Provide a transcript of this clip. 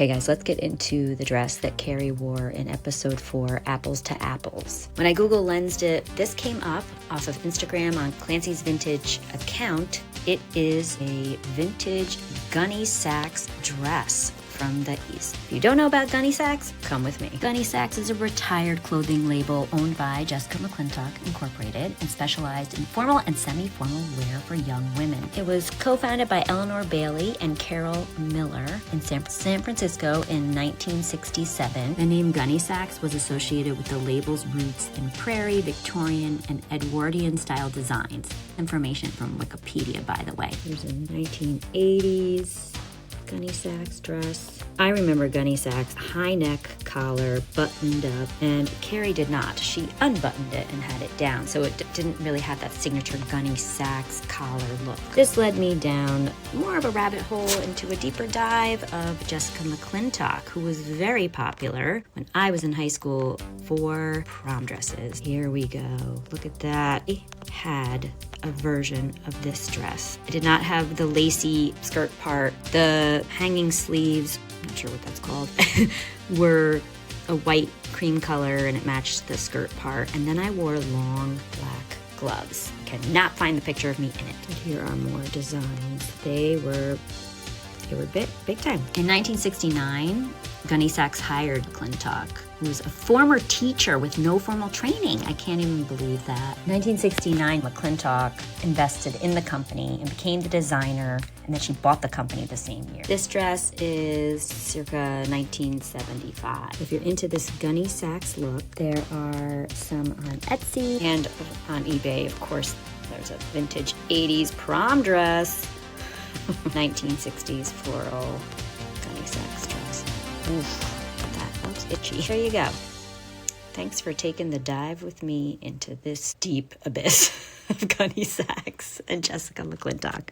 Okay guys, let's get into the dress that Carrie wore in episode 4, Apples to Apples. When I Google lensed it, this came up off of Instagram on Clancy's Vintage account. It is a vintage Gunne Sax dress from the East. If you don't know about Gunne Sax, come with me. Gunne Sax is a retired clothing label owned by Jessica McClintock Incorporated and specialized in formal and semi-formal wear for young women. It was co-founded by Eleanor Bailey and Carol Miller in San Francisco in 1967. The name Gunne Sax was associated with the label's roots in Prairie, Victorian, and Edwardian style designs. Information from Wikipedia, by the way. Here's a 1980s Gunne Sax dress. I remember Gunne Sax, high neck collar, buttoned up, and Carrie did not. She unbuttoned it and had it down, so it didn't really have that signature Gunne Sax collar look. This led me down more of a rabbit hole into a deeper dive of Jessica McClintock, who was very popular when I was in high school for prom dresses. Here we go. Look at that. I had a version of this dress. It did not have the lacy skirt part. The hanging sleeves, I'm not sure what that's called, were a white cream color and it matched the skirt part. And then I wore long black gloves. Cannot find the picture of me in it. But here are more designs. They were big time. In 1969, Gunne Sax hired McClintock, who was a former teacher with no formal training. I can't even believe that. In 1969, McClintock invested in the company and became the designer, and then she bought the company the same year. This dress is circa 1975. If you're into this Gunne Sax look, there are some on Etsy and on eBay. Of course, there's a vintage 80s prom dress. 1960s floral Gunne Sax dress. Oof, that looks itchy. There you go. Thanks for taking the dive with me into this deep abyss of Gunne Sax and Jessica McClintock.